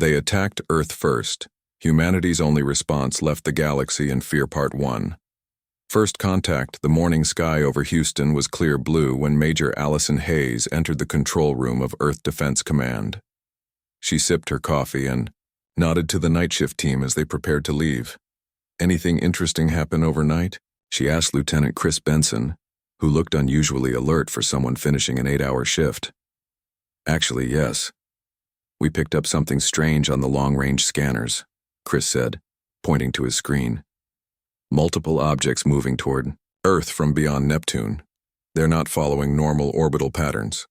They attacked Earth first. Humanity's only response left the galaxy in fear. Part 1. First contact. The morning sky over Houston was clear blue when Major Allison Hayes entered the control room of Earth Defense Command. She sipped her coffee and nodded to the night shift team as they prepared to leave. "Anything interesting happen overnight?" she asked Lieutenant Chris Benson, who looked unusually alert for someone finishing an 8-hour shift. "Actually, yes. We picked up something strange on the long-range scanners," Chris said, pointing to his screen. "Multiple objects moving toward Earth from beyond Neptune. They're not following normal orbital patterns."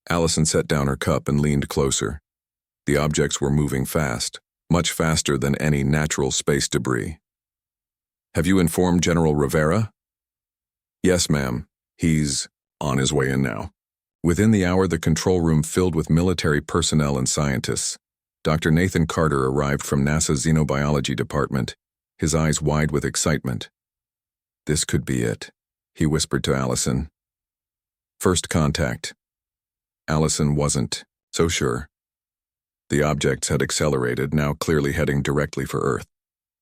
Allison set down her cup and leaned closer. The objects were moving fast, much faster than any natural space debris. "Have you informed General Rivera?" "Yes, ma'am. He's on his way in now." Within the hour, the control room filled with military personnel and scientists. Dr. Nathan Carter arrived from NASA's Xenobiology Department, his eyes wide with excitement. "This could be it," he whispered to Allison. First contact. Allison wasn't so sure. The objects had accelerated, now clearly heading directly for Earth.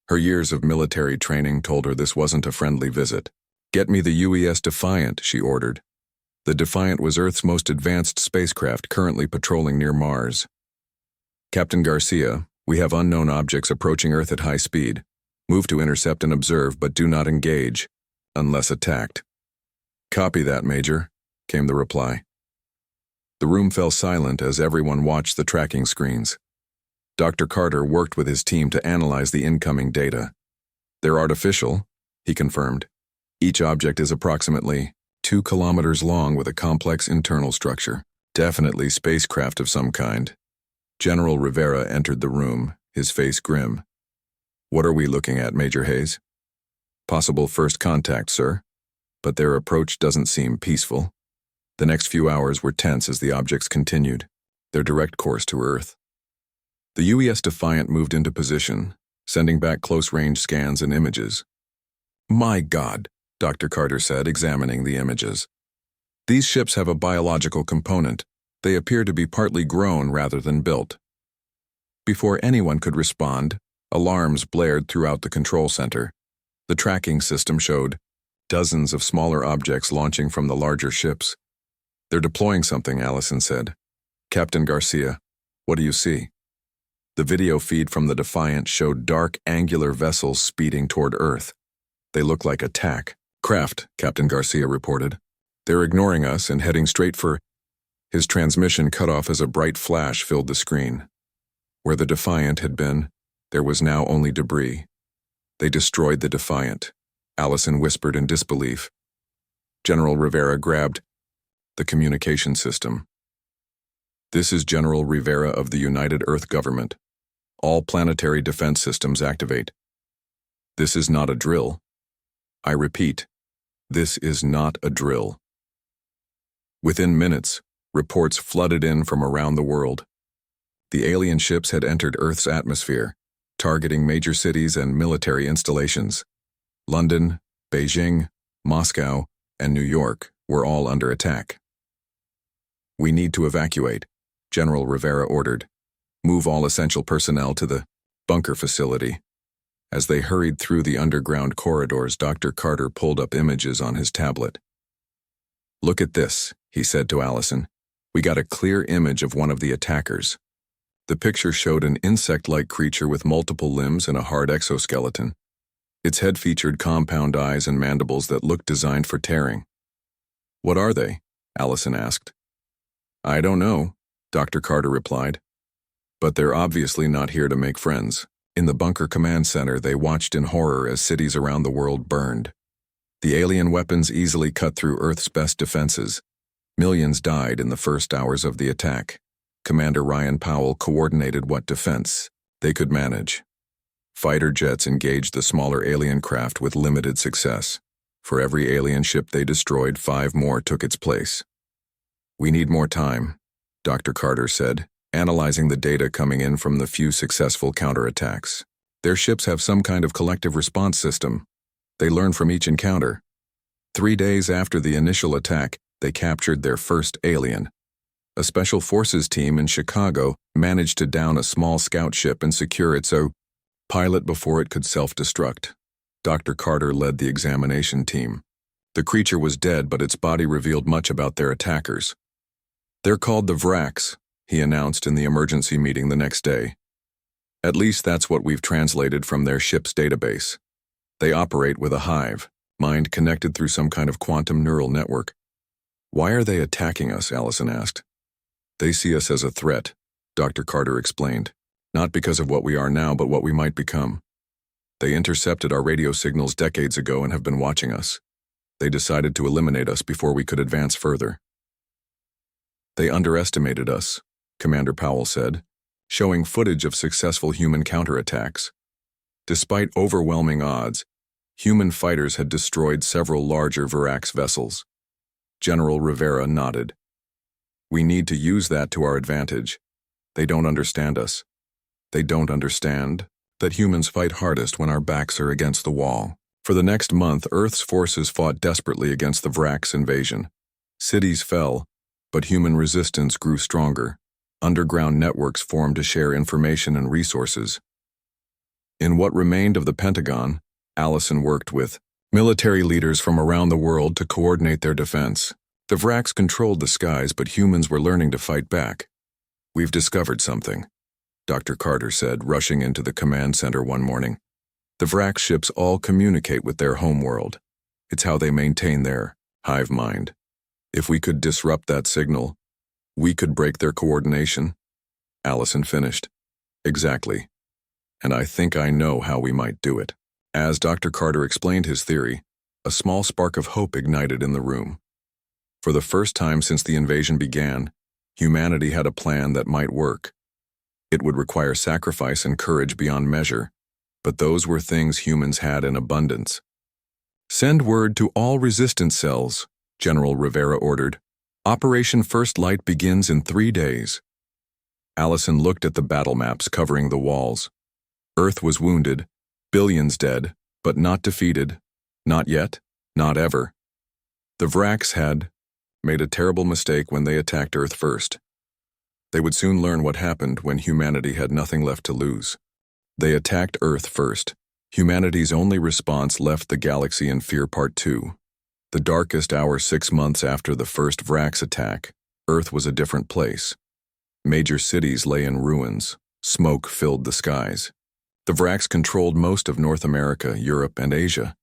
Her years of military training told her this wasn't a friendly visit. "Get me the UES Defiant," she ordered. The Defiant was Earth's most advanced spacecraft currently patrolling near Mars. "Captain Garcia, we have unknown objects approaching Earth at high speed. Move to intercept and observe, but do not engage, unless attacked." "Copy that, Major," came the reply. The room fell silent as everyone watched the tracking screens. Dr. Carter worked with his team to analyze the incoming data. "They're artificial," he confirmed. "Each object is approximately 2 kilometers long with a complex internal structure. Definitely spacecraft of some kind." General Rivera entered the room, his face grim. "What are we looking at, Major Hayes?" "Possible first contact, sir. But their approach doesn't seem peaceful." The next few hours were tense as the objects continued their direct course to Earth. The UES Defiant moved into position, sending back close-range scans and images. "My God," Dr. Carter said, examining the images. "These ships have a biological component. They appear to be partly grown rather than built." Before anyone could respond, alarms blared throughout the control center. The tracking system showed dozens of smaller objects launching from the larger ships. "They're deploying something," Allison said. "Captain Garcia, what do you see?" The video feed from the Defiant showed dark, angular vessels speeding toward Earth. "They look like attack craft," Captain Garcia reported. "They're ignoring us and heading straight for—" His transmission cut off as a bright flash filled the screen. Where the Defiant had been, there was now only debris. "They destroyed the Defiant," Allison whispered in disbelief. General Rivera grabbed the communication system. "This is General Rivera of the United Earth Government. All planetary defense systems activate. This is not a drill. I repeat, this is not a drill." Within minutes, reports flooded in from around the world. The alien ships had entered Earth's atmosphere, targeting major cities and military installations. London, Beijing, Moscow, and New York were all under attack. "We need to evacuate," General Rivera ordered. "Move all essential personnel to the bunker facility." As they hurried through the underground corridors, Dr. Carter pulled up images on his tablet. "Look at this," he said to Allison. "We got a clear image of one of the attackers." The picture showed an insect-like creature with multiple limbs and a hard exoskeleton. Its head featured compound eyes and mandibles that looked designed for tearing. "What are they?" Allison asked. "I don't know," Dr. Carter replied. "But they're obviously not here to make friends." In the bunker command center, they watched in horror as cities around the world burned. The alien weapons easily cut through Earth's best defenses. Millions died in the first hours of the attack. Commander Ryan Powell coordinated what defense they could manage. Fighter jets engaged the smaller alien craft with limited success. For every alien ship they destroyed, 5 more took its place. "We need more time," Dr. Carter said, analyzing the data coming in from the few successful counterattacks. "Their ships have some kind of collective response system. They learn from each encounter. 3 days after the initial attack, they captured their first alien. A special forces team in Chicago managed to down a small scout ship and secure its pilot before it could self-destruct. Dr. Carter led the examination team. The creature was dead, but its body revealed much about their attackers. "They're called the Vraks," he announced in the emergency meeting the next day. "At least that's what we've translated from their ship's database. They operate with a hive mind connected through some kind of quantum neural network." "Why are they attacking us?" Allison asked. "They see us as a threat," Dr. Carter explained. "Not because of what we are now, but what we might become. They intercepted our radio signals decades ago and have been watching us. They decided to eliminate us before we could advance further." "They underestimated us," Commander Powell said, showing footage of successful human counterattacks. Despite overwhelming odds, human fighters had destroyed several larger Vraks vessels. General Rivera nodded. "We need to use that to our advantage. They don't understand us. They don't understand that humans fight hardest when our backs are against the wall." For the next month, Earth's forces fought desperately against the Vraks' invasion. Cities fell, but human resistance grew stronger. Underground networks formed to share information and resources. In what remained of the Pentagon, Allison worked with military leaders from around the world to coordinate their defense. The Vraks controlled the skies, but humans were learning to fight back. "We've discovered something," Dr. Carter said, rushing into the command center one morning. "The Vrak ships all communicate with their homeworld. It's how they maintain their hive mind. If we could disrupt that signal, we could break their coordination." Allison finished. "Exactly. And I think I know how we might do it." As Dr. Carter explained his theory, a small spark of hope ignited in the room. For the first time since the invasion began, humanity had a plan that might work. It would require sacrifice and courage beyond measure, but those were things humans had in abundance. "Send word to all resistance cells," General Rivera ordered. "Operation First Light begins in 3 days." Allison looked at the battle maps covering the walls. Earth was wounded, billions dead, but not defeated. Not yet, not ever. The Vraks had made a terrible mistake when they attacked Earth first. They would soon learn what happened when humanity had nothing left to lose. They attacked Earth first. Humanity's only response left the galaxy in fear. Part 2. The darkest hour 6 months after the first Vraks attack, Earth was a different place. Major cities lay in ruins. Smoke filled the skies. The Vraks controlled most of North America, Europe, and Asia.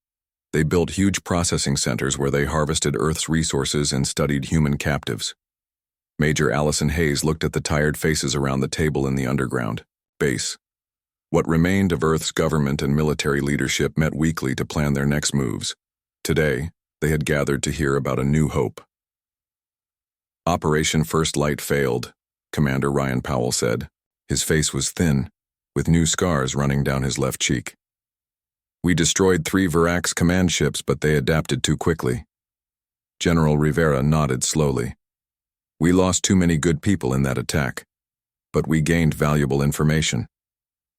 They built huge processing centers where they harvested Earth's resources and studied human captives. Major Allison Hayes looked at the tired faces around the table in the underground base. What remained of Earth's government and military leadership met weekly to plan their next moves. Today, they had gathered to hear about a new hope. "Operation First Light failed," Commander Ryan Powell said. His face was thin, with new scars running down his left cheek. "We destroyed 3 Vraks command ships, but they adapted too quickly." General Rivera nodded slowly. "We lost too many good people in that attack, but we gained valuable information."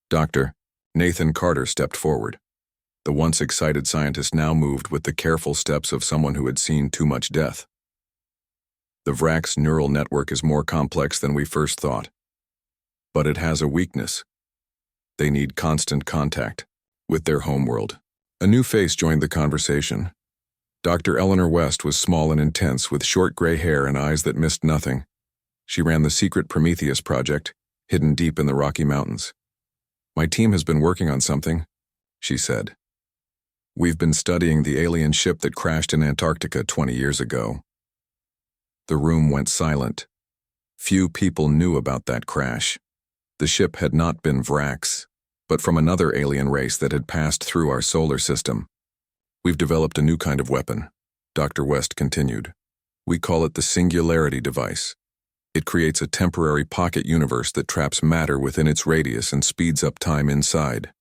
Dr. Nathan Carter stepped forward. The once excited scientist now moved with the careful steps of someone who had seen too much death. "The Vrak's neural network is more complex than we first thought. But it has a weakness. They need constant contact with their homeworld." A new face joined the conversation. Dr. Eleanor West was small and intense, with short gray hair and eyes that missed nothing. She ran the secret Prometheus project, hidden deep in the Rocky Mountains. "My team has been working on something," she said. "We've been studying the alien ship that crashed in Antarctica 20 years ago." The room went silent. Few people knew about that crash. The ship had not been Vraks, but from another alien race that had passed through our solar system. "We've developed a new kind of weapon," Dr. West continued. "We call it the Singularity Device. It creates a temporary pocket universe that traps matter within its radius and speeds up time inside.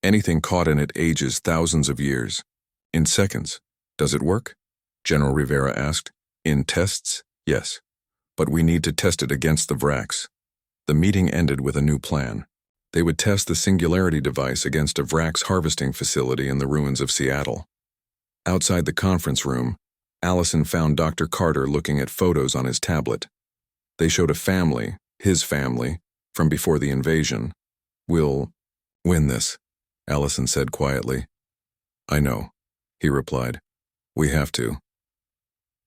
Anything caught in it ages thousands of years. In seconds. Does it work?" General Rivera asked. "In tests, yes. But we need to test it against the Vraks." The meeting ended with a new plan. They would test the Singularity Device against a Vraks harvesting facility in the ruins of Seattle. Outside the conference room, Allison found Dr. Carter looking at photos on his tablet. They showed a family, his family, from before the invasion. "We'll win this," Allison said quietly. "I know," he replied. "We have to."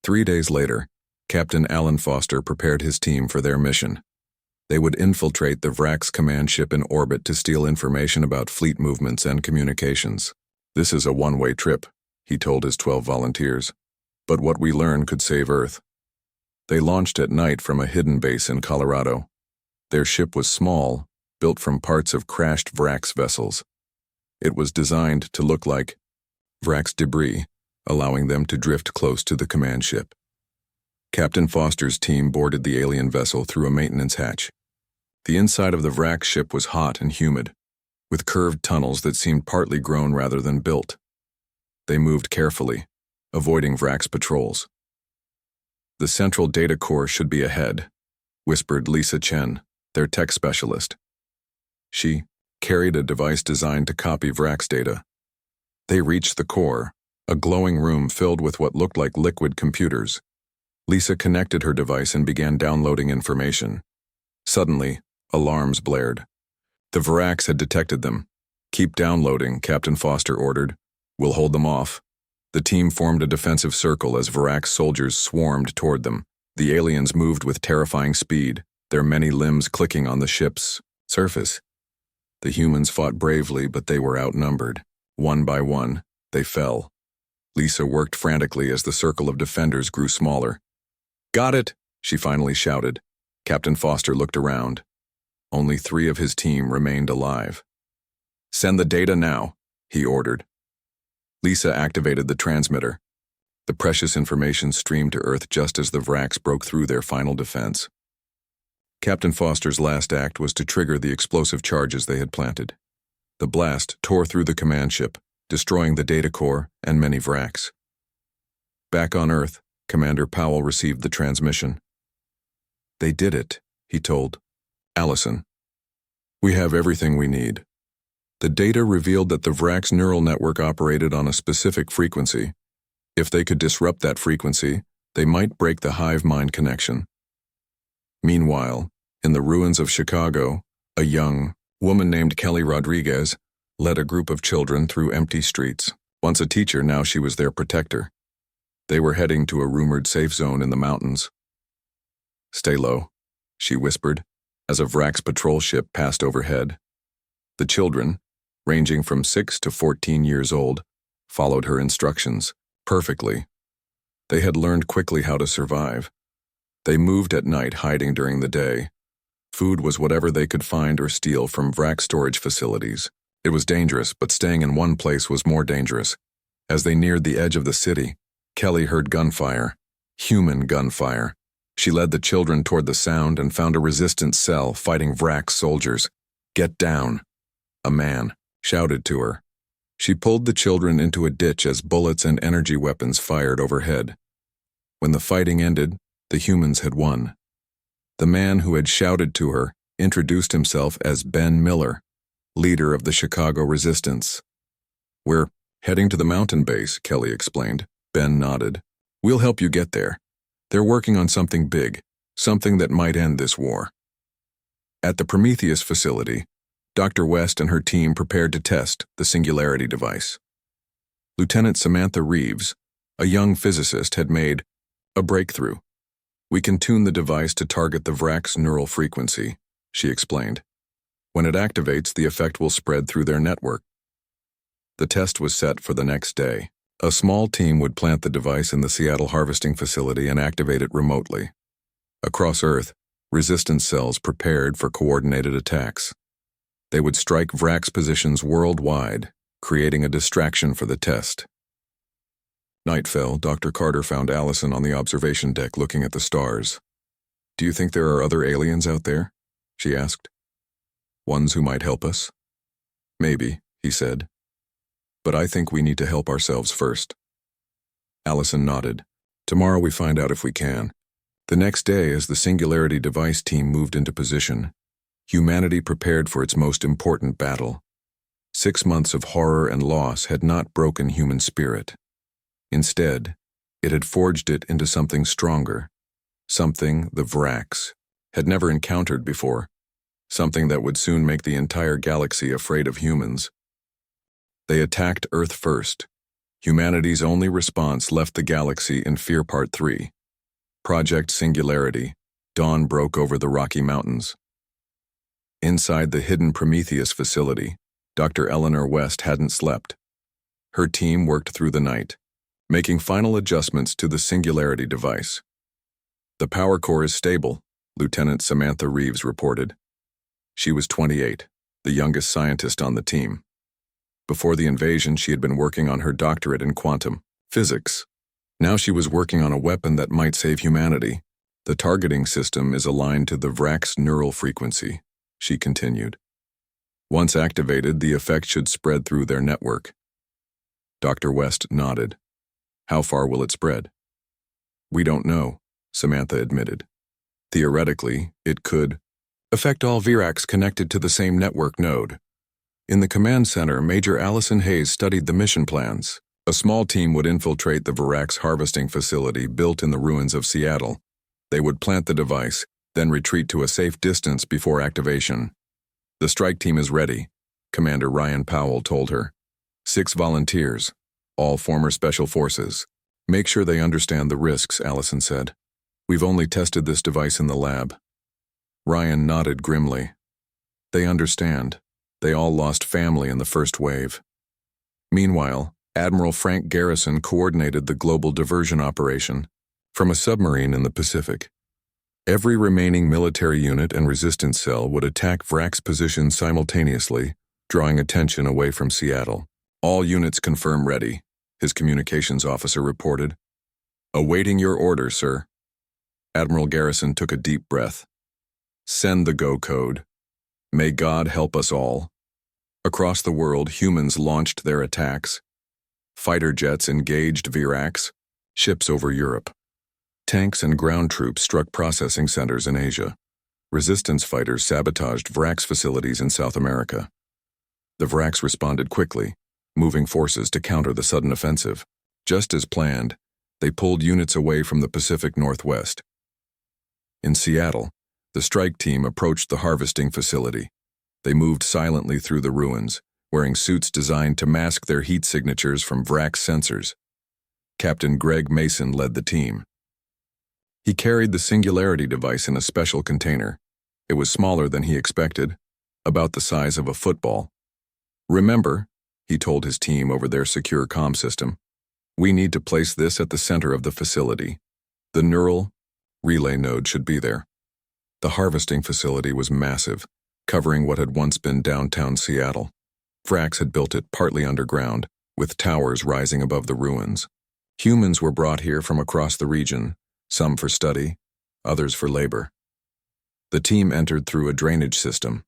3 days later, Captain Alan Foster prepared his team for their mission. They would infiltrate the Vrax command ship in orbit to steal information about fleet movements and communications. "This is a one-way trip," he told his 12 volunteers. "But what we learn could save Earth." They launched at night from a hidden base in Colorado. Their ship was small, built from parts of crashed Vrax vessels. It was designed to look like Vrax debris, allowing them to drift close to the command ship. Captain Foster's team boarded the alien vessel through a maintenance hatch. The inside of the Vrax ship was hot and humid, with curved tunnels that seemed partly grown rather than built. They moved carefully, avoiding Vrax patrols. "The central data core should be ahead," whispered Lisa Chen, their tech specialist. She carried a device designed to copy Vrax data. They reached the core, a glowing room filled with what looked like liquid computers. Lisa connected her device and began downloading information. Suddenly, alarms blared. The Vrax had detected them. "Keep downloading," Captain Foster ordered. "We'll hold them off." The team formed a defensive circle as Vrax soldiers swarmed toward them. The aliens moved with terrifying speed, their many limbs clicking on the ship's surface. The humans fought bravely, but they were outnumbered. One by one, they fell. Lisa worked frantically as the circle of defenders grew smaller. "Got it," she finally shouted. Captain Foster looked around. Only 3 of his team remained alive. "Send the data now," he ordered. Lisa activated the transmitter. The precious information streamed to Earth just as the Vrax broke through their final defense. Captain Foster's last act was to trigger the explosive charges they had planted. The blast tore through the command ship, destroying the data core and many Vrax. Back on Earth, Commander Powell received the transmission. "They did it," he told Allison. "We have everything we need." The data revealed that the Vrax neural network operated on a specific frequency. If they could disrupt that frequency, they might break the hive mind connection. Meanwhile, in the ruins of Chicago, a young woman named Kelly Rodriguez led a group of children through empty streets. Once a teacher, now she was their protector. They were heading to a rumored safe zone in the mountains. "Stay low," she whispered, as a Vrax patrol ship passed overhead. The children, ranging from 6 to 14 years old, followed her instructions perfectly. They had learned quickly how to survive. They moved at night, hiding during the day. Food was whatever they could find or steal from Vrax storage facilities. It was dangerous, but staying in one place was more dangerous. As they neared the edge of the city, Kelly heard gunfire, human gunfire. She led the children toward the sound and found a resistance cell fighting Vrax soldiers. "Get down," a man shouted to her. She pulled the children into a ditch as bullets and energy weapons fired overhead. When the fighting ended, the humans had won. The man who had shouted to her introduced himself as Ben Miller, leader of the Chicago resistance. "We're heading to the mountain base," Kelly explained. Ben nodded. "We'll help you get there. They're working on something big, something that might end this war." At the Prometheus facility, Dr. West and her team prepared to test the Singularity device. Lieutenant Samantha Reeves, a young physicist, had made a breakthrough. "We can tune the device to target the Vrax neural frequency," she explained. "When it activates, the effect will spread through their network." The test was set for the next day. A small team would plant the device in the Seattle harvesting facility and activate it remotely. Across Earth, resistance cells prepared for coordinated attacks. They would strike Vrax positions worldwide, creating a distraction for the test. Night fell. Dr. Carter found Allison on the observation deck looking at the stars. "Do you think there are other aliens out there?" she asked. "Ones who might help us?" "Maybe," he said. "But I think we need to help ourselves first." Allison nodded. "Tomorrow we find out if we can." The next day, as the Singularity device team moved into position, humanity prepared for its most important battle. 6 months of horror and loss had not broken human spirit. Instead, it had forged it into something stronger, something the Vrax had never encountered before, something that would soon make the entire galaxy afraid of humans. They attacked Earth first. Humanity's only response left the galaxy in fear. Part 3. Project Singularity. Dawn broke over the Rocky Mountains. Inside the hidden Prometheus facility, Dr. Eleanor West hadn't slept. Her team worked through the night, making final adjustments to the Singularity device. The power core is stable, Lieutenant Samantha Reeves reported. She was 28, the youngest scientist on the team. Before the invasion, she had been working on her doctorate in quantum physics. Now she was working on a weapon that might save humanity. The targeting system is aligned to the Vrax neural frequency, she continued. Once activated, the effect should spread through their network. Dr. West nodded. How far will it spread? We don't know, Samantha admitted. Theoretically, it could affect all Vrax connected to the same network node. In the command center, Major Allison Hayes studied the mission plans. A small team would infiltrate the Vrax harvesting facility built in the ruins of Seattle. They would plant the device, then retreat to a safe distance before activation. The strike team is ready, Commander Ryan Powell told her. 6 volunteers, all former special forces. Make sure they understand the risks, Allison said. We've only tested this device in the lab. Ryan nodded grimly. They understand. They all lost family in the first wave. Meanwhile, Admiral Frank Garrison coordinated the global diversion operation from a submarine in the Pacific. Every remaining military unit and resistance cell would attack Vrax positions simultaneously, drawing attention away from Seattle. All units confirm ready, his communications officer reported. Awaiting your order, sir. Admiral Garrison took a deep breath. Send the go code. May God help us all. Across the world, humans launched their attacks. Fighter jets engaged Vrax, ships over Europe. Tanks and ground troops struck processing centers in Asia. Resistance fighters sabotaged Vrax facilities in South America. The Vrax responded quickly, moving forces to counter the sudden offensive. Just as planned, they pulled units away from the Pacific Northwest. In Seattle, the strike team approached the harvesting facility. They moved silently through the ruins, wearing suits designed to mask their heat signatures from Vrax sensors. Captain Greg Mason led the team. He carried the Singularity device in a special container. It was smaller than he expected, about the size of a football. Remember, he told his team over their secure comm system, we need to place this at the center of the facility. The neural relay node should be there. The harvesting facility was massive, covering what had once been downtown Seattle. Vrax had built it partly underground, with towers rising above the ruins. Humans were brought here from across the region, some for study, others for labor. The team entered through a drainage system.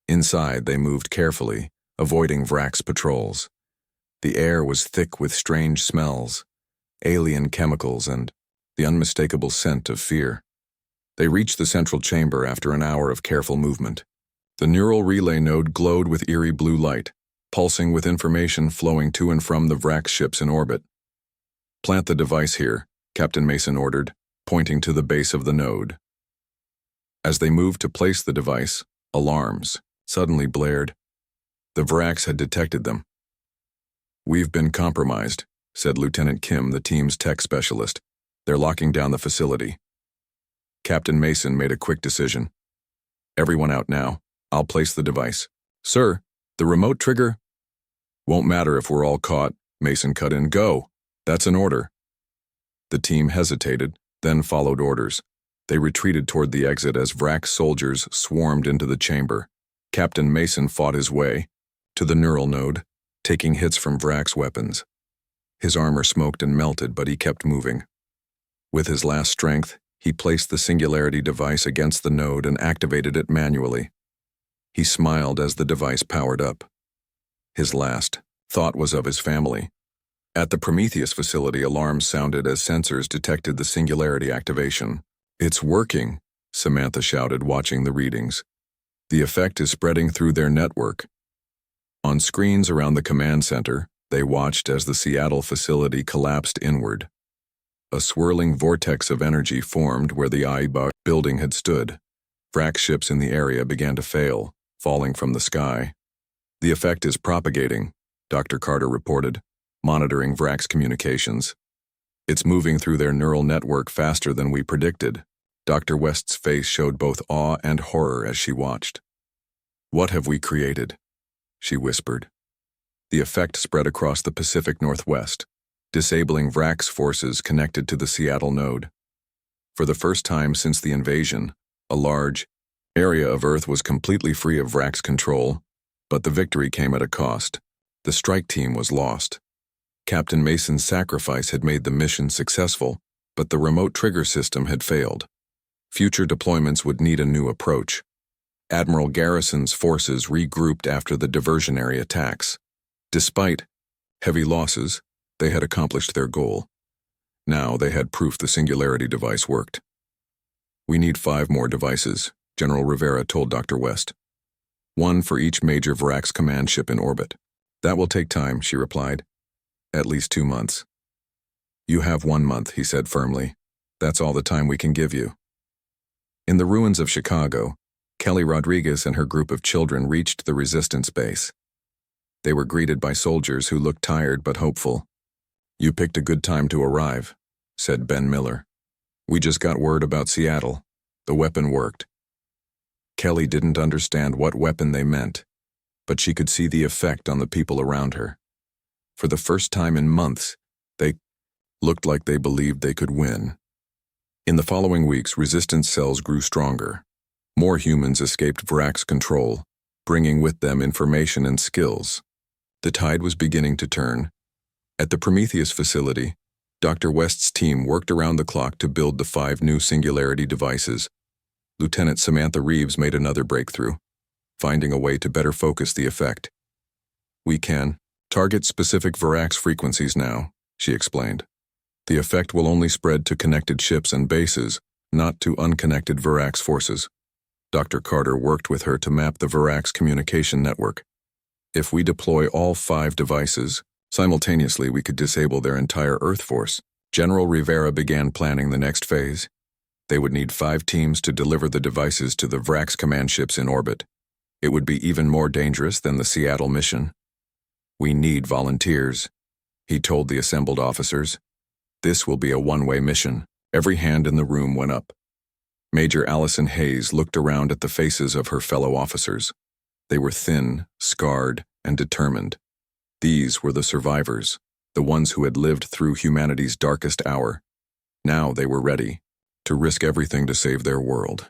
Inside, they moved carefully, avoiding Vrax patrols. The air was thick with strange smells, alien chemicals, and the unmistakable scent of fear. They reached the central chamber after an hour of careful movement. The neural relay node glowed with eerie blue light, pulsing with information flowing to and from the Vrax ships in orbit. Plant the device here, Captain Mason ordered, pointing to the base of the node. As they moved to place the device, alarms suddenly blared. The Vrax had detected them. We've been compromised, said Lieutenant Kim, the team's tech specialist. They're locking down the facility. Captain Mason made a quick decision. Everyone out now. I'll place the device. Sir, the remote trigger? Won't matter if we're all caught, Mason cut in. Go. That's an order. The team hesitated, then followed orders. They retreated toward the exit as Vrax soldiers swarmed into the chamber. Captain Mason fought his way to the neural node, taking hits from Vrax weapons. His armor smoked and melted, but he kept moving. With his last strength, he placed the Singularity device against the node and activated it manually. He smiled as the device powered up. His last thought was of his family. At the Prometheus facility, alarms sounded as sensors detected the Singularity activation. It's working, Samantha shouted, watching the readings. The effect is spreading through their network. On screens around the command center, they watched as the Seattle facility collapsed inward. A swirling vortex of energy formed where the HFY building had stood. Vrax ships in the area began to fail, falling from the sky. The effect is propagating, Dr. Carter reported, monitoring Vrax communications. It's moving through their neural network faster than we predicted. Dr. West's face showed both awe and horror as she watched. What have we created? She whispered. The effect spread across the Pacific Northwest, disabling Vrax forces connected to the Seattle node. For the first time since the invasion, a large area of Earth was completely free of Vrax control, but the victory came at a cost. The strike team was lost. Captain Mason's sacrifice had made the mission successful, but the remote trigger system had failed. Future deployments would need a new approach. Admiral Garrison's forces regrouped after the diversionary attacks. Despite heavy losses, they had accomplished their goal. Now they had proof the singularity device worked. We need 5 more devices, General Rivera told Dr. West. 1 for each major Vrax command ship in orbit. That will take time, she replied. At least 2 months. You have 1 month, he said firmly. That's all the time we can give you. In the ruins of Chicago, Kelly Rodriguez and her group of children reached the resistance base. They were greeted by soldiers who looked tired but hopeful. You picked a good time to arrive, said Ben Miller. We just got word about Seattle. The weapon worked. Kelly didn't understand what weapon they meant, but she could see the effect on the people around her. For the first time in months, they looked like they believed they could win. In the following weeks, resistance cells grew stronger. More humans escaped Vrax control, bringing with them information and skills. The tide was beginning to turn. At the Prometheus facility, Dr. West's team worked around the clock to build the 5 new singularity devices. Lieutenant Samantha Reeves made another breakthrough, finding a way to better focus the effect. We can target specific Vrax frequencies now, she explained. The effect will only spread to connected ships and bases, not to unconnected Vrax forces. Dr. Carter worked with her to map the Vrax communication network. If we deploy all 5 devices, simultaneously we could disable their entire Earth force. General Rivera began planning the next phase. They would need 5 teams to deliver the devices to the Vrax command ships in orbit. It would be even more dangerous than the Seattle mission. We need volunteers, he told the assembled officers. This will be a one-way mission. Every hand in the room went up. Major Allison Hayes looked around at the faces of her fellow officers. They were thin, scarred, and determined. These were the survivors, the ones who had lived through humanity's darkest hour. Now they were ready to risk everything to save their world.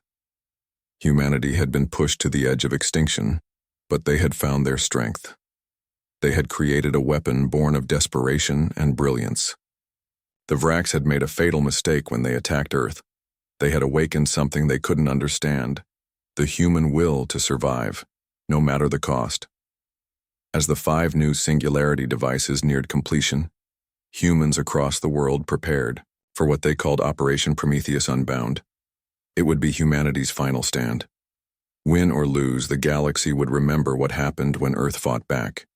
Humanity had been pushed to the edge of extinction, but they had found their strength. They had created a weapon born of desperation and brilliance. The Vrax had made a fatal mistake when they attacked Earth. They had awakened something they couldn't understand, the human will to survive, no matter the cost. As the 5 new singularity devices neared completion, humans across the world prepared for what they called Operation Prometheus Unbound. It would be humanity's final stand. Win or lose, the galaxy would remember what happened when Earth fought back.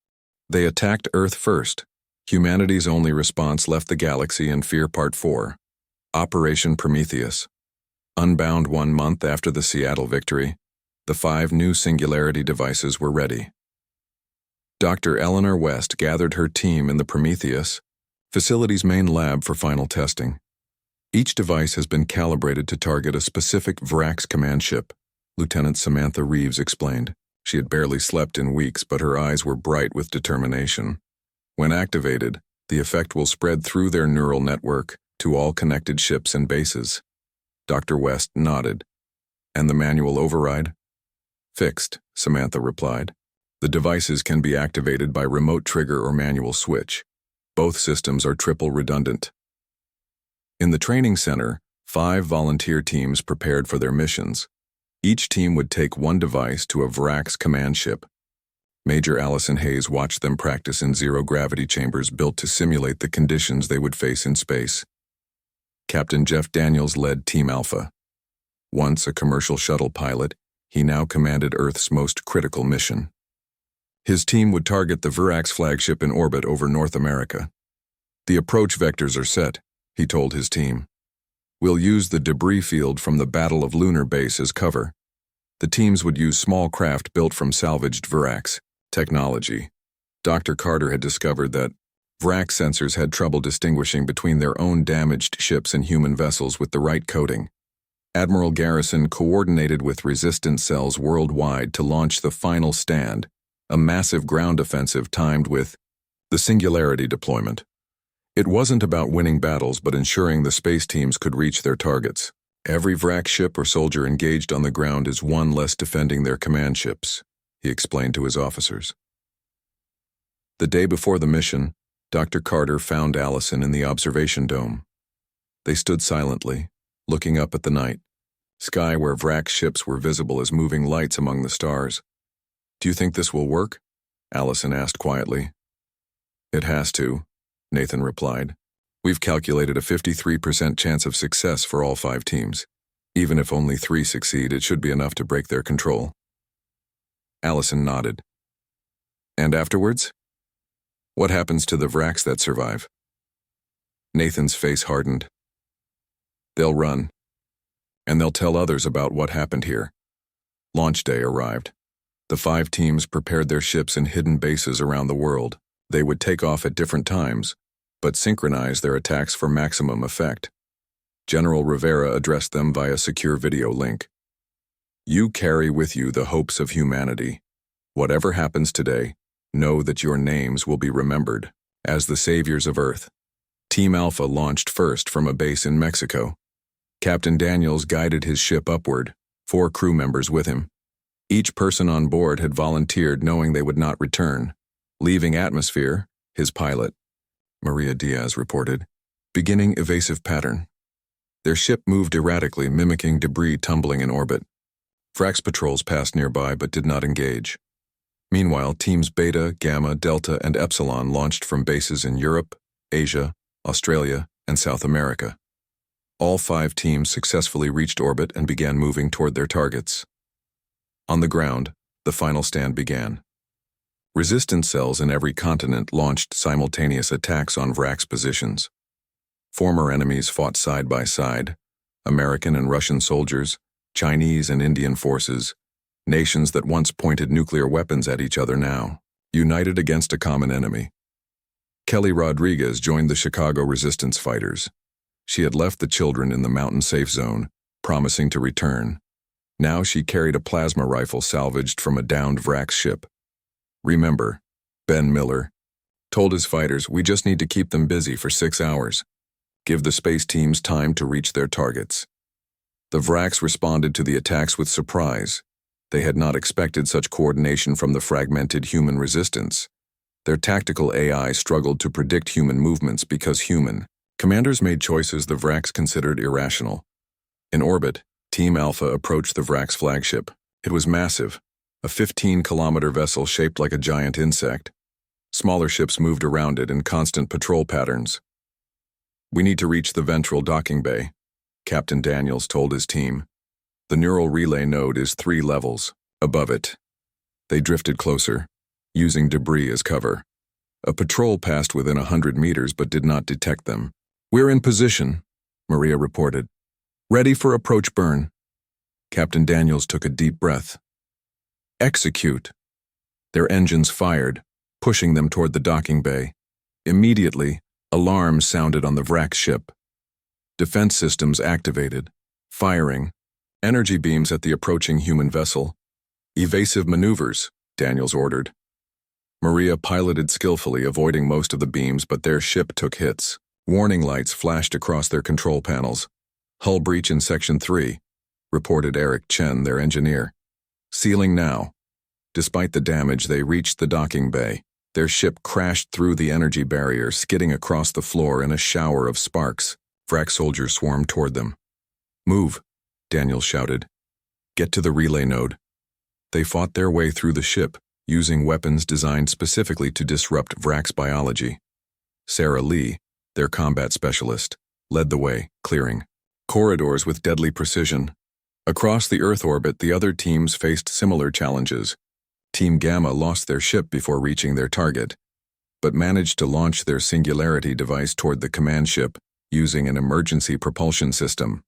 They attacked Earth first. Humanity's only response left the galaxy in fear. Part 4. Operation Prometheus. Unbound 1 month after the Seattle victory, the 5 new singularity devices were ready. Dr. Eleanor West gathered her team in the Prometheus facility's main lab for final testing. Each device has been calibrated to target a specific Vrax command ship, Lieutenant Samantha Reeves explained. She had barely slept in weeks, but her eyes were bright with determination. When activated, the effect will spread through their neural network to all connected ships and bases. Dr. West nodded. And the manual override? Fixed, Samantha replied. The devices can be activated by remote trigger or manual switch. Both systems are triple redundant. In the training center, 5 volunteer teams prepared for their missions. Each team would take 1 device to a Vrax command ship. Major Allison Hayes watched them practice in zero-gravity chambers built to simulate the conditions they would face in space. Captain Jeff Daniels led Team Alpha. Once a commercial shuttle pilot, he now commanded Earth's most critical mission. His team would target the Vrax flagship in orbit over North America. The approach vectors are set, he told his team. We'll use the debris field from the Battle of Lunar Base as cover. The teams would use small craft built from salvaged Virax technology. Dr. Carter had discovered that Virax sensors had trouble distinguishing between their own damaged ships and human vessels with the right coding. Admiral Garrison coordinated with resistance cells worldwide to launch the final stand, a massive ground offensive timed with the Singularity deployment. It wasn't about winning battles but ensuring the space teams could reach their targets. Every Virax ship or soldier engaged on the ground is one less defending their command ships, he explained to his officers. The day before the mission, Dr. Carter found Allison in the observation dome. They stood silently, looking up at the night sky where Virax ships were visible as moving lights among the stars. "Do you think this will work?" Allison asked quietly. "It has to," Nathan replied. "We've calculated a 53% chance of success for all 5 teams. Even if only 3 succeed, it should be enough to break their control." Allison nodded. "And afterwards? What happens to the Virax that survive?" Nathan's face hardened. "They'll run. And they'll tell others about what happened here." Launch day arrived. The 5 teams prepared their ships in hidden bases around the world. They would take off at different times, but synchronize their attacks for maximum effect. General Rivera addressed them via secure video link. "You carry with you the hopes of humanity. Whatever happens today, know that your names will be remembered as the saviors of Earth." Team Alpha launched first from a base in Mexico. Captain Daniels guided his ship upward, 4 crew members with him. Each person on board had volunteered knowing they would not return. Leaving atmosphere, his pilot, Maria Diaz, reported, beginning evasive pattern. Their ship moved erratically, mimicking debris tumbling in orbit. Virax patrols passed nearby but did not engage. Meanwhile, teams Beta, Gamma, Delta, and Epsilon launched from bases in Europe, Asia, Australia, and South America. All 5 teams successfully reached orbit and began moving toward their targets. On the ground, the final stand began. Resistance cells in every continent launched simultaneous attacks on Virax positions. Former enemies fought side by side, American and Russian soldiers, Chinese and Indian forces, nations that once pointed nuclear weapons at each other now, united against a common enemy. Kelly Rodriguez joined the Chicago resistance fighters. She had left the children in the mountain safe zone, promising to return. Now she carried a plasma rifle salvaged from a downed Virax ship. "Remember," Ben Miller told his fighters, "we just need to keep them busy for 6 hours. Give the space teams time to reach their targets." The Virax responded to the attacks with surprise. They had not expected such coordination from the fragmented human resistance. Their tactical AI struggled to predict human movements because human commanders made choices the Virax considered irrational. In orbit, Team Alpha approached the Virax flagship. It was massive, a 15-kilometer vessel shaped like a giant insect. Smaller ships moved around it in constant patrol patterns. "We need to reach the ventral docking bay," Captain Daniels told his team. "The neural relay node is 3 levels above it." They drifted closer, using debris as cover. A patrol passed within 100 meters but did not detect them. "We're in position," Maria reported. "Ready for approach burn." Captain Daniels took a deep breath. "Execute." Their engines fired, pushing them toward the docking bay. Immediately, alarms sounded on the Virax ship. Defense systems activated, firing, energy beams at the approaching human vessel. "Evasive maneuvers," Daniels ordered. Maria piloted skillfully, avoiding most of the beams, but their ship took hits. Warning lights flashed across their control panels. "Hull breach in Section 3, reported Eric Chen, their engineer. "Sealing now." Despite the damage, they reached the docking bay. Their ship crashed through the energy barrier, skidding across the floor in a shower of sparks. Virax soldiers swarmed toward them. "Move," Daniel shouted. "Get to the relay node." They fought their way through the ship, using weapons designed specifically to disrupt Virax biology. Sarah Lee, their combat specialist, led the way, clearing corridors with deadly precision. Across the Earth orbit, the other teams faced similar challenges. Team Gamma lost their ship before reaching their target, but managed to launch their Singularity device toward the command ship using an emergency propulsion system.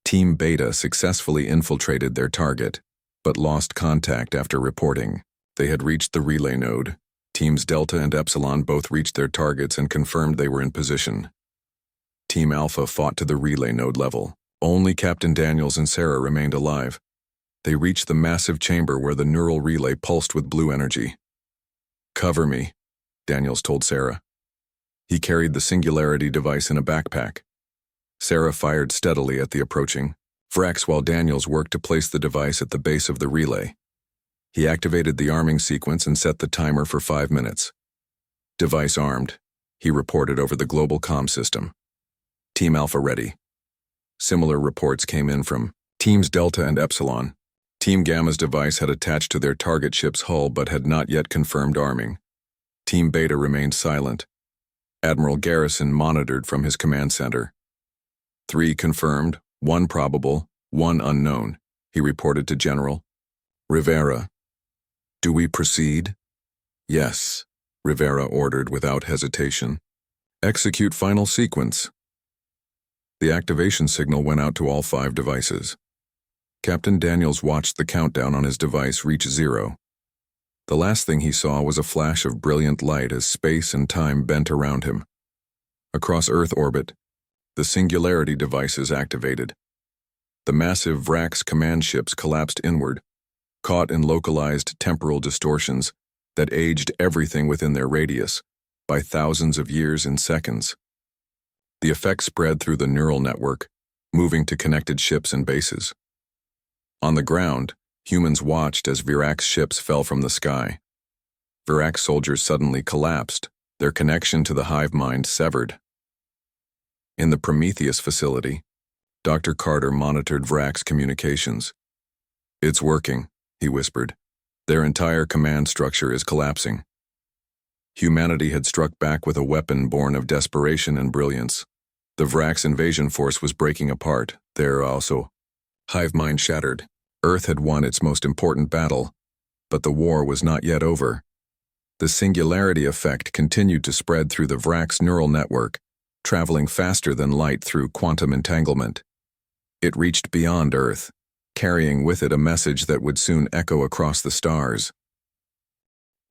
Team Beta successfully infiltrated their target, but lost contact after reporting. They had reached the relay node. Teams Delta and Epsilon both reached their targets and confirmed they were in position. Team Alpha fought to the relay node level. Only Captain Daniels and Sarah remained alive. They reached the massive chamber where the neural relay pulsed with blue energy. "Cover me," Daniels told Sarah. He carried the Singularity device in a backpack. Sarah fired steadily at the approaching Vrax while Daniels worked to place the device at the base of the relay. He activated the arming sequence and set the timer for 5 minutes. "Device armed," he reported over the global comm system. "Team Alpha ready." Similar reports came in from Teams Delta and Epsilon. Team Gamma's device had attached to their target ship's hull but had not yet confirmed arming. Team Beta remained silent. Admiral Garrison monitored from his command center. 3 confirmed, 1 probable, 1 unknown, he reported to General Rivera. "Do we proceed?" "Yes," Rivera ordered without hesitation. "Execute final sequence." The activation signal went out to all 5 devices. Captain Daniels watched the countdown on his device reach 0. The last thing he saw was a flash of brilliant light as space and time bent around him. Across Earth orbit, the Singularity devices activated. The massive Vrax command ships collapsed inward, caught in localized temporal distortions that aged everything within their radius by thousands of years in seconds. The effect spread through the neural network, moving to connected ships and bases. On the ground, humans watched as Virax ships fell from the sky. Virax soldiers suddenly collapsed, their connection to the hive mind severed. In the Prometheus facility, Dr. Carter monitored Vrax communications. "It's working," he whispered. "Their entire command structure is collapsing." Humanity had struck back with a weapon born of desperation and brilliance. The Vrax invasion force was breaking apart. Their hive mind shattered. Earth had won its most important battle, but the war was not yet over. The Singularity effect continued to spread through the Vrax neural network, traveling faster than light through quantum entanglement. It reached beyond Earth, carrying with it a message that would soon echo across the stars.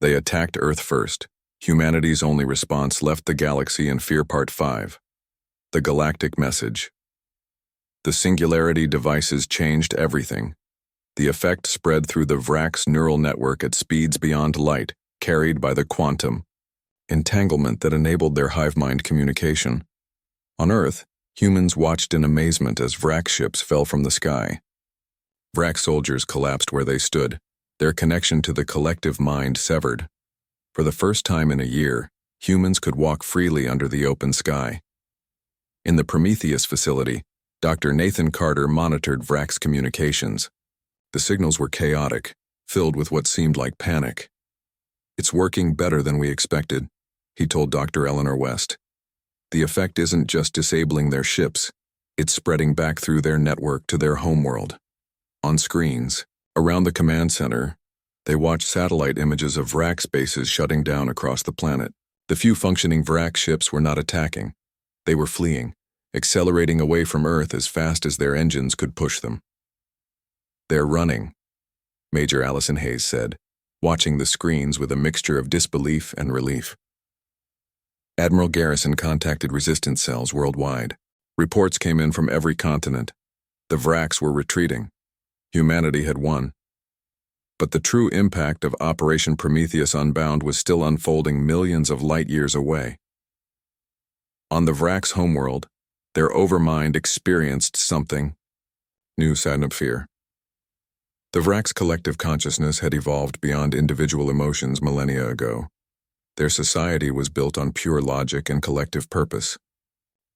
They attacked Earth first. Humanity's only response left the galaxy in fear. Part 5. The Galactic Message. The Singularity devices changed everything. The effect spread through the Vrax neural network at speeds beyond light, carried by the quantum entanglement that enabled their hive mind communication. On Earth, humans watched in amazement as Vrax ships fell from the sky. Vrax soldiers collapsed where they stood, their connection to the collective mind severed. For the first time in a year, humans could walk freely under the open sky. In the Prometheus facility, Dr. Nathan Carter monitored Vrax communications. The signals were chaotic, filled with what seemed like panic. "It's working better than we expected," he told Dr. Eleanor West. "The effect isn't just disabling their ships, it's spreading back through their network to their homeworld." On screens, around the command center, they watched satellite images of Vrax bases shutting down across the planet. The few functioning Vrax ships were not attacking. They were fleeing, accelerating away from Earth as fast as their engines could push them. "They're running," Major Allison Hayes said, watching the screens with a mixture of disbelief and relief. Admiral Garrison contacted resistance cells worldwide. Reports came in from every continent. The Vrax were retreating. Humanity had won. But the true impact of Operation Prometheus Unbound was still unfolding millions of light-years away. On the Vrax homeworld, their overmind experienced something new, sign of fear. The Vrax collective consciousness had evolved beyond individual emotions millennia ago. Their society was built on pure logic and collective purpose.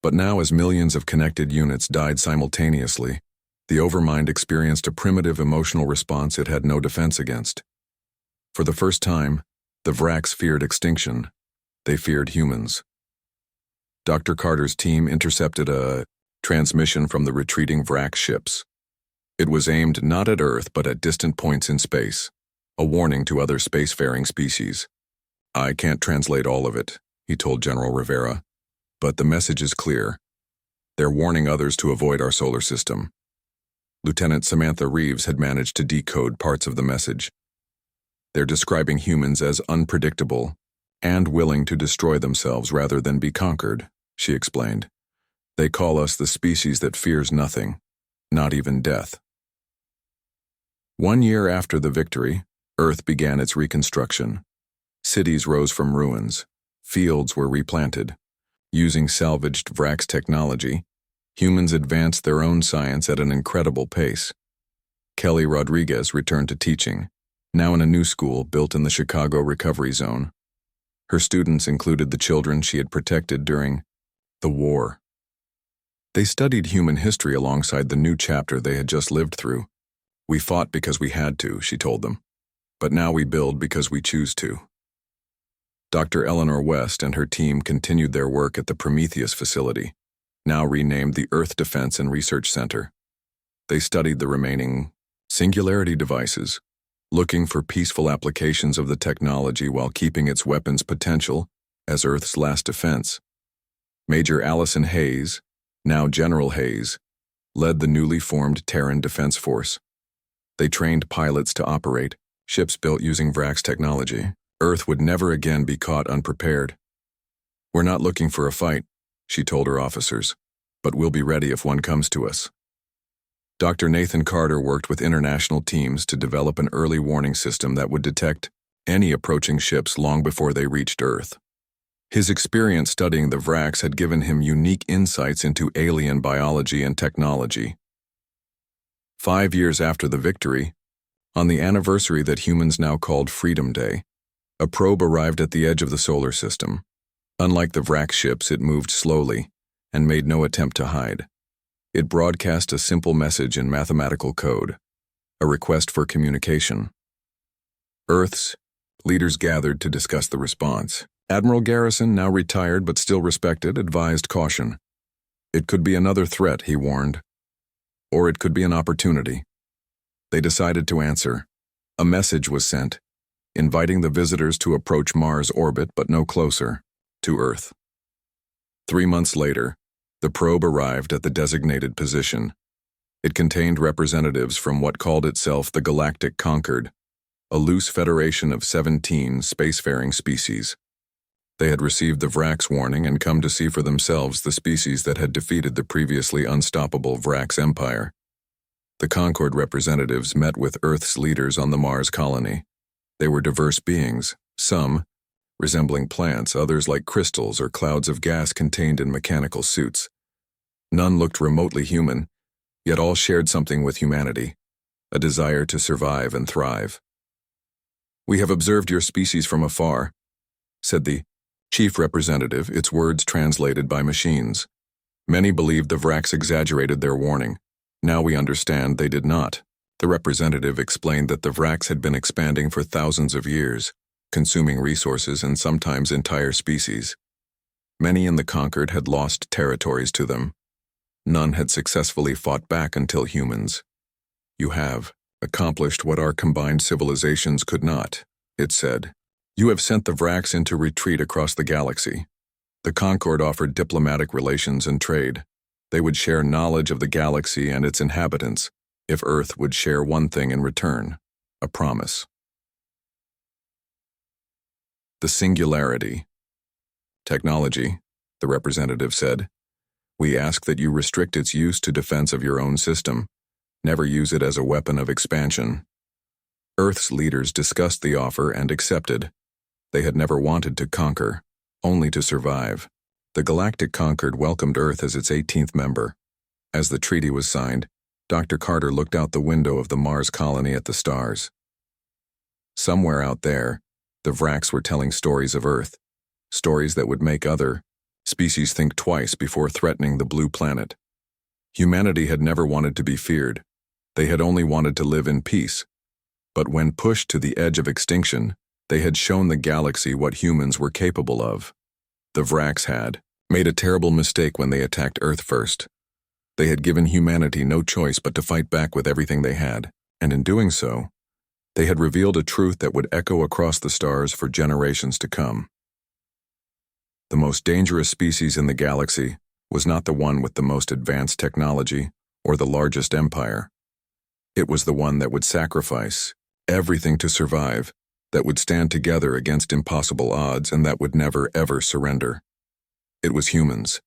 But now, as millions of connected units died simultaneously, the overmind experienced a primitive emotional response it had no defense against. For the first time, the Vrax feared extinction. They feared humans. Dr. Carter's team intercepted a transmission from the retreating Vrax ships. It was aimed not at Earth but at distant points in space, a warning to other spacefaring species. "I can't translate all of it," he told General Rivera, "but the message is clear. They're warning others to avoid our solar system. Lieutenant Samantha Reeves had managed to decode parts of the message. They're describing humans as unpredictable and willing to destroy themselves rather than be conquered, she explained. They call us the species that fears nothing, not even death. 1 year after the victory, Earth began its reconstruction. Cities rose from ruins. Fields were replanted. Using salvaged Vrax technology, humans advanced their own science at an incredible pace. Kelly Rodriguez returned to teaching, now in a new school built in the Chicago Recovery Zone. Her students included the children she had protected during the war. They studied human history alongside the new chapter they had just lived through. We fought because we had to, she told them. But now we build because we choose to. Dr. Eleanor West and her team continued their work at the Prometheus facility, now renamed the Earth Defense and Research Center. They studied the remaining singularity devices, looking for peaceful applications of the technology while keeping its weapons potential as Earth's last defense. Major Allison Hayes, now General Hayes, led the newly formed Terran Defense Force. They trained pilots to operate ships built using Vrax technology. Earth would never again be caught unprepared. We're not looking for a fight, she told her officers, but we'll be ready if one comes to us. Dr. Nathan Carter worked with international teams to develop an early warning system that would detect any approaching ships long before they reached Earth. His experience studying the Vrax had given him unique insights into alien biology and technology. 5 years after the victory, on the anniversary that humans now called Freedom Day, a probe arrived at the edge of the solar system. Unlike the Vrax ships, it moved slowly and made no attempt to hide. It broadcast a simple message in mathematical code, a request for communication. Earth's leaders gathered to discuss the response. Admiral Garrison, now retired but still respected, advised caution. It could be another threat, he warned, or it could be an opportunity. They decided to answer. A message was sent, inviting the visitors to approach Mars' orbit but no closer, to Earth. 3 months later, the probe arrived at the designated position. It contained representatives from what called itself the Galactic Concord, a loose federation of 17 spacefaring species. They had received the Vrax warning and come to see for themselves the species that had defeated the previously unstoppable Vrax Empire. The Concord representatives met with Earth's leaders on the Mars colony. They were diverse beings, some resembling plants, others like crystals or clouds of gas contained in mechanical suits. None looked remotely human, yet all shared something with humanity, a desire to survive and thrive. "We have observed your species from afar," said the chief representative, its words translated by machines. Many believed the Vrax exaggerated their warning. Now we understand they did not. The representative explained that the Vrax had been expanding for thousands of years, consuming resources and sometimes entire species. Many in the Concord had lost territories to them. None had successfully fought back until humans. "You have accomplished what our combined civilizations could not," it said. "You have sent the Vrax into retreat across the galaxy." The Concord offered diplomatic relations and trade. They would share knowledge of the galaxy and its inhabitants, if Earth would share one thing in return, a promise. The singularity. "Technology," the representative said. "We ask that you restrict its use to defense of your own system. Never use it as a weapon of expansion." Earth's leaders discussed the offer and accepted. They had never wanted to conquer, only to survive. The Galactic Concord welcomed Earth as its 18th member. As the treaty was signed, Dr. Carter looked out the window of the Mars colony at the stars. Somewhere out there, the Vrax were telling stories of Earth, stories that would make other species think twice before threatening the blue planet. Humanity had never wanted to be feared. They had only wanted to live in peace. But when pushed to the edge of extinction, they had shown the galaxy what humans were capable of. The Vrax had made a terrible mistake when they attacked Earth first. They had given humanity no choice but to fight back with everything they had, and in doing so, they had revealed a truth that would echo across the stars for generations to come. The most dangerous species in the galaxy was not the one with the most advanced technology or the largest empire. It was the one that would sacrifice everything to survive, that would stand together against impossible odds, and that would never, ever surrender. It was humans.